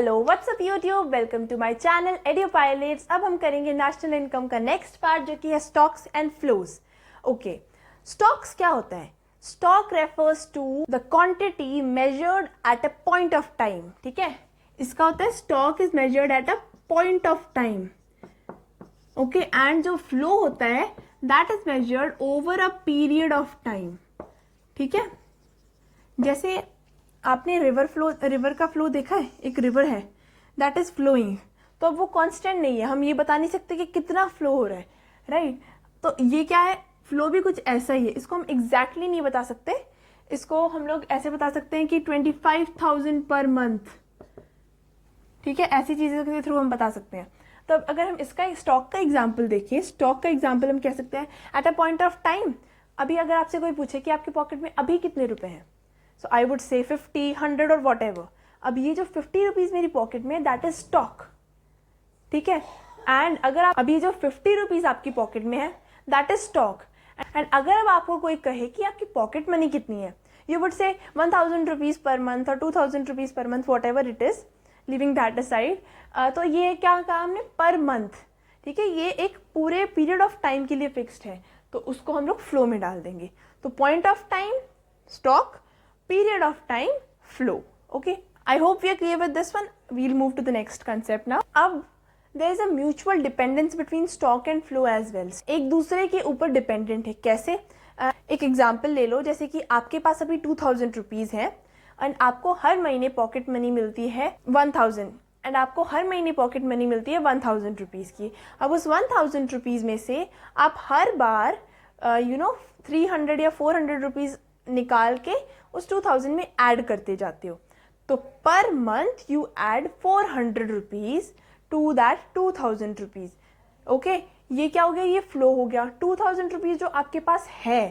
Hello what's up YouTube, welcome to my channel Edu Pilots. अब हम करेंगे नेशनल इनकम का नेक्स्ट पार्ट जो कि है stocks and flows. Okay, stocks क्या होता है? Stock refers to the quantity measured at a point of time. ठीक है, इसका होता है stock is measured at a point of time. Okay, and जो फ्लो होता है that is measured over a period of time. ठीक है, जैसे आपने रिवर का फ्लो देखा है, एक रिवर है दैट इज फ्लोइंग, तो अब वो कांस्टेंट नहीं है, हम ये बता नहीं सकते कि कितना फ्लो हो रहा है, राइट? तो ये क्या है, फ्लो भी कुछ ऐसा ही है, इसको हम एग्जैक्टली नहीं बता सकते, इसको हम लोग ऐसे बता सकते हैं कि 25,000 पर मंथ। ठीक है, ऐसी चीजें के थ्रू हम बता सकते हैं। तो अब अगर हम इसका स्टॉक का एग्जाम्पल देखिए, स्टॉक का एग्जाम्पल हम कह सकते हैं eight a point of time. अभी अगर आपसे कोई पूछे कि आपके पॉकेट में अभी कितने रुपए हैं, सो आई वुड से 50, 100 और वॉट एवर। अब ये जो 50 रुपीज मेरी पॉकेट में, दैट इज स्टॉक। ठीक है, एंड अगर आप अभी जो 50 रुपीज आपकी पॉकेट में है दैट इज स्टॉक। एंड अगर अब आपको कोई कहे कि आपकी पॉकेट मनी कितनी है, you would say 1,000 rupees per month और 2,000 rupees per month, what ever it is, living that aside. तो ये क्या कहा हमने, पर मंथ। ठीक है, ये एक पूरे पीरियड ऑफ टाइम के लिए फिक्स्ड है, तो उसको हम लोग फ्लो में डाल देंगे। तो point of time stock, period of time flow. Okay, I hope we are clear with this one. We'll move to the next concept now. अब there is a mutual dependence between stock and flow as well. एक दूसरे के ऊपर dependent है। कैसे? एक example ले लो, जैसे कि आपके पास अभी 2,000 रुपीज है एंड आपको हर महीने पॉकेट मनी मिलती है 1,000, एंड आपको हर महीने पॉकेट मनी मिलती है 1,000 रुपीज की। अब उस 1,000 रुपीज में से आप हर बार 300 या 400 रुपीज निकाल के उस 2,000 में ऐड करते जाते हो। तो per month you add 400 rupees to that 2,000 rupees. Okay, ये क्या हो गया, ये फ्लो हो गया। 2,000 रुपीज जो आपके पास है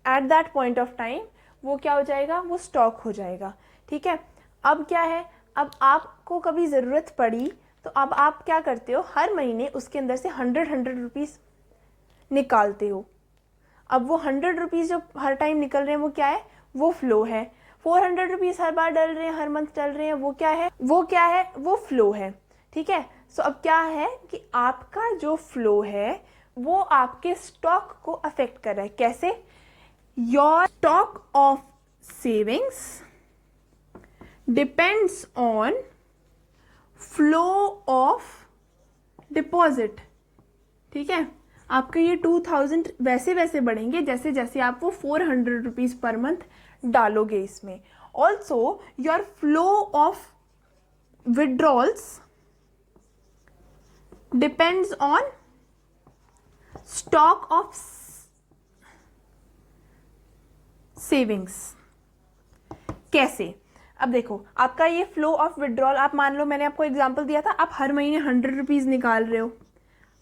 at that point of time, वो क्या हो जाएगा, वो स्टॉक हो जाएगा। ठीक है, अब क्या है, अब आपको कभी जरूरत पड़ी तो अब आप क्या करते हो, हर महीने उसके अंदर से 100 रुपीज निकालते हो। अब वो 100 रुपीज जो हर टाइम निकल रहे हैं वो क्या है, वो फ्लो है। 400 रुपीज हर बार डल रहे हैं, हर मंथ डल रहे हैं, वो क्या है, वो फ्लो है। ठीक है, सो अब क्या है कि आपका जो फ्लो है वो आपके स्टॉक को अफेक्ट कर रहा है। कैसे? Your stock of savings depends on flow of deposit. ठीक है, आपके ये 2,000 वैसे वैसे बढ़ेंगे जैसे जैसे आप वो 400 रुपीज पर मंथ डालोगे इसमें। Also your flow of withdrawals depends on stock of savings. कैसे? अब देखो, आपका ये फ्लो ऑफ विड्रॉल, आप मान लो मैंने आपको एग्जांपल दिया था, आप हर महीने 100 रुपीज निकाल रहे हो।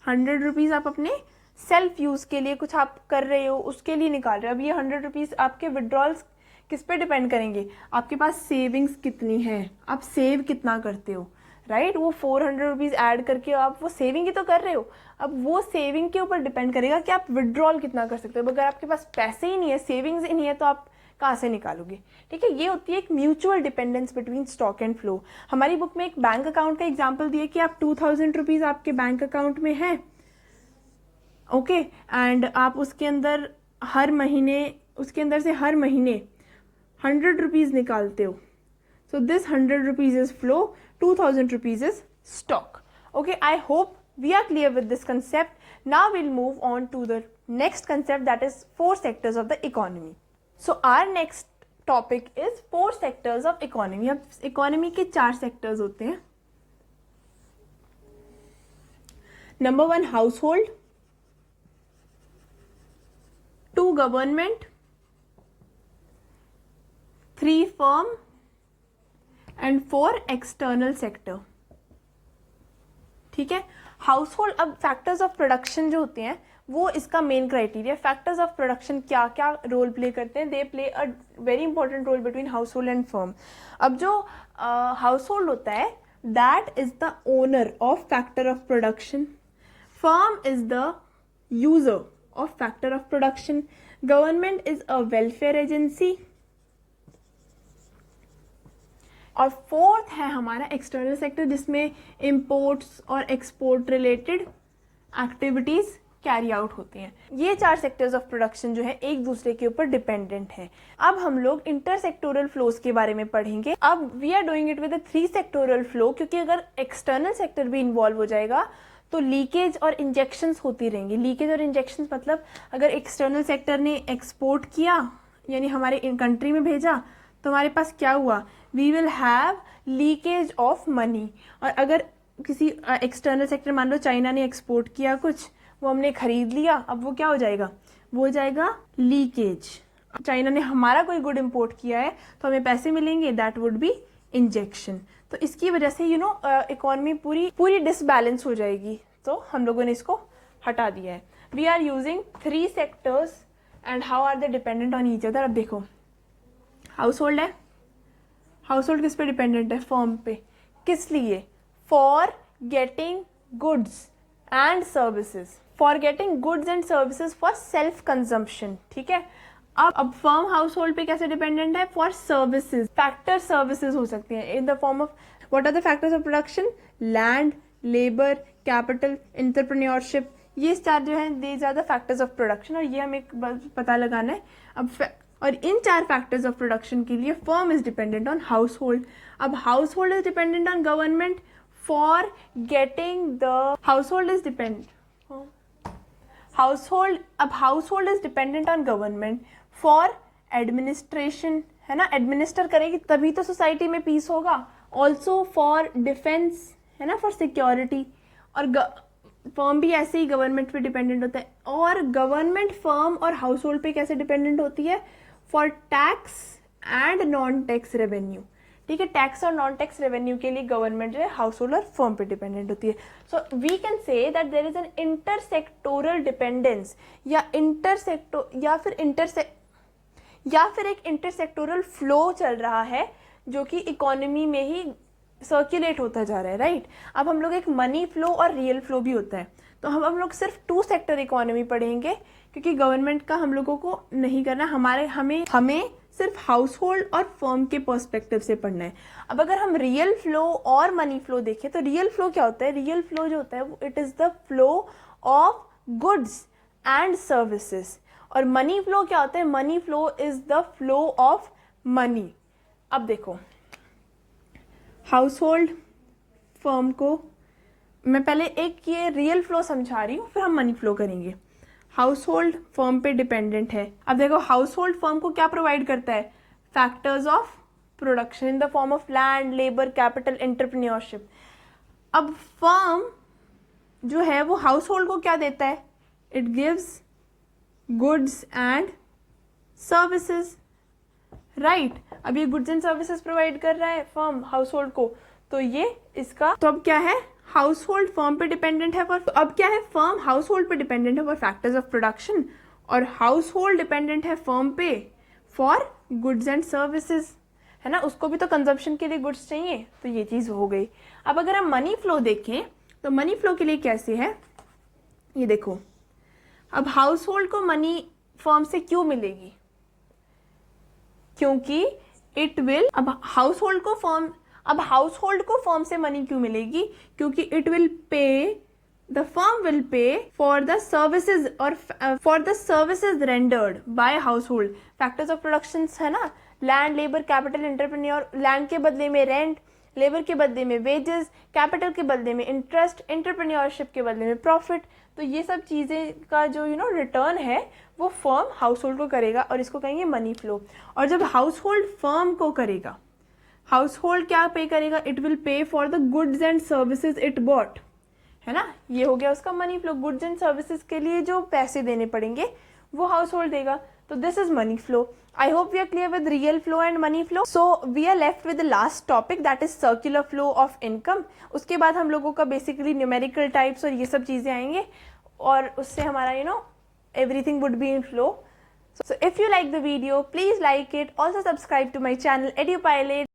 100 रुपीज आप अपने सेल्फ यूज के लिए कुछ आप कर रहे हो, उसके लिए निकाल रहे हो। अब ये 100 रुपीज आपके विड्रॉल्स किस पे डिपेंड करेंगे, आपके पास सेविंग्स कितनी है, आप सेव कितना करते हो, राइट? वो 400 रुपीज ऐड करके आप वो सेविंग ही तो कर रहे हो। अब वो सेविंग के ऊपर डिपेंड करेगा कि आप विड्रॉल कितना कर सकते हो। अगर आपके पास पैसे ही नहीं है, सेविंग्स ही नहीं है, तो आप कहाँ से निकालोगे? ठीक है, ये होती है एक mutual dependence between stock and flow. हमारी बुक में एक बैंक अकाउंट का एग्जाम्पल दिया कि आप 2,000 रुपीज आपके बैंक अकाउंट में है। ओके, एंड आप उसके अंदर से हर महीने 100 रुपीज निकालते हो। So this 100 rupees is flow, 2,000 rupees is stock. Okay, I hope we are clear with this concept. Now we'll move on to the next concept, that is 4 sectors of the economy. So our next topic is 4 sectors of economy. अब economy के 4 sectors होते हैं। Number 1 household, 2 government, 3 firm and 4 external sector। ठीक है, household. अब factors of production जो होते हैं वो इसका main criteria. Factors of production क्या क्या रोल प्ले करते हैं, they play a very important role between household and firm. अब जो हाउस होल्ड होता है that is the owner of factor of production, firm is the user of factor of production, government is a welfare agency, और fourth है हमारा external sector, जिसमें imports और export related activities carry out होती हैं। ये 4 सेक्टर्स ऑफ प्रोडक्शन जो है एक दूसरे के ऊपर डिपेंडेंट हैं। अब हम लोग इंटरसेक्टोरल फ्लोज के बारे में पढ़ेंगे। अब we are doing it with 3 sectoral flow, क्योंकि अगर एक्सटर्नल सेक्टर भी इन्वॉल्व हो जाएगा तो लीकेज और इंजेक्शंस होती रहेंगी। लीकेज और इंजेक्शंस मतलब अगर एक्सटर्नल सेक्टर ने एक्सपोर्ट किया यानी हमारे कंट्री में भेजा तो हमारे पास क्या हुआ, we will have leakage of money. और अगर किसी एक्सटर्नल सेक्टर, मान लो चाइना ने एक्सपोर्ट किया कुछ, वो हमने खरीद लिया, अब वो क्या हो जाएगा, वो हो जाएगा लीकेज। चाइना ने हमारा कोई गुड इम्पोर्ट किया है तो हमें पैसे मिलेंगे, दैट वुड बी इंजेक्शन। तो इसकी वजह से इकोनॉमी पूरी डिसबैलेंस हो जाएगी, तो हम लोगों ने इसको हटा दिया है। We are using 3 sectors and how are they dependent on each other. अब देखो, हाउस होल्ड है, हाउस होल्ड किस पे डिपेंडेंट है, फर्म पे। किस लिए, for getting goods and services, for getting goods and services for self consumption, ठीक है। अब फर्म हाउस होल्ड पे कैसे डिपेंडेंट है, फॉर सर्विसेज। फैक्टर सर्विसेज हो सकती हैं in the form of, what are the factors of production, land, labour, capital, entrepreneurship. ये 4 जो है these are the factors of production, और ये हमें पता लगाना है। अब और इन 4 फैक्टर्स ऑफ प्रोडक्शन के लिए firm is dependent on household. अब household is dependent on government for getting the, household is dependent, अब household is dependent on government for administration, है ना, एडमिनिस्टर करेगी तभी तो society में पीस होगा। ऑल्सो फॉर डिफेंस, है ना, फॉर सिक्योरिटी। और फर्म भी ऐसे ही गवर्नमेंट पे डिपेंडेंट होता है। और गवर्नमेंट फर्म और हाउस होल्ड पे कैसे डिपेंडेंट होती है, for tax and non tax revenue, ठीक है। टैक्स और नॉन टैक्स रेवेन्यू के लिए गवर्नमेंट जो है हाउस होल्ड और फर्म पे डिपेंडेंट होती है। So we can say that there is an intersectoral dependence, या फिर एक इंटरसेक्टोरल फ्लो चल रहा है जो कि इकोनॉमी में ही सर्कुलेट होता जा रहा है, राइट। अब हम लोग एक मनी फ्लो और रियल फ्लो भी होता है, तो हम लोग सिर्फ 2 सेक्टर इकोनॉमी पढ़ेंगे, क्योंकि गवर्नमेंट का हम लोगों को नहीं करना, हमें सिर्फ हाउस होल्ड और फर्म के पर्सपेक्टिव से पढ़ना है। अब अगर हम रियल फ्लो और मनी फ्लो देखें तो रियल फ्लो क्या होता है, रियल फ्लो जो होता है वो it is the flow of goods and services. और मनी फ्लो क्या होता है, money flow is the flow of money. अब देखो, हाउस होल्ड फर्म को मैं पहले एक ये रियल फ्लो समझा रही हूँ, फिर हम मनी फ्लो करेंगे। हाउस होल्ड फर्म पे डिपेंडेंट है। अब देखो, हाउस होल्ड फर्म को क्या प्रोवाइड करता है, factors of production in the form of land, labour, capital, entrepreneurship. अब फर्म जो है वो हाउस होल्ड को क्या देता है, it gives goods and services, right. अब ये गुड्स एंड सर्विसेज प्रोवाइड कर रहा है फर्म हाउस होल्ड को, तो ये इसका, तो अब क्या है, हाउस होल्ड फर्म पे डिपेंडेंट है फॉर, अब क्या है, फर्म हाउस होल्ड पे डिपेंडेंट है फॉर फैक्टर्स ऑफ प्रोडक्शन, और हाउस होल्ड डिपेंडेंट है फर्म पे फॉर गुड्स एंड सर्विसेज, है ना, उसको भी तो कंजम्पशन के लिए गुड्स चाहिए, तो ये चीज हो गई। अब अगर हम मनी फ्लो देखें तो मनी फ्लो के लिए कैसे है, ये देखो। अब हाउस होल्ड को मनी फर्म से क्यों मिलेगी, क्योंकि इट विल, अब हाउस होल्ड को फर्म से मनी क्यों मिलेगी, क्योंकि it will pay, the firm will pay for the services और for the services rendered by household. Factors of production है ना, land, labour, capital, entrepreneur. Land के बदले में रेंट, लेबर के बदले में वेजेस, कैपिटल के बदले में इंटरेस्ट, एंटरप्रेन्योरशिप के बदले में प्रॉफिट। तो ये सब चीज़ें का जो रिटर्न है वो फर्म हाउस होल्ड को करेगा, और इसको कहेंगे मनी फ्लो। और जब हाउस होल्ड फर्म को करेगा, हाउस होल्ड क्या पे करेगा, it will pay for the goods and services it bought, है ना, ये हो गया उसका money flow. Goods and services के लिए जो पैसे देने पड़ेंगे वो हाउस होल्ड देगा, तो this is money flow. I hope we are clear with real flow and money flow. So we are left with the last topic, that is circular flow of income. उसके बाद हम लोगों का basically numerical types और ये सब चीज़ें आएंगे, और उससे हमारा everything would be in flow. So if you like the video, please like it. Also subscribe to my channel EduPilot.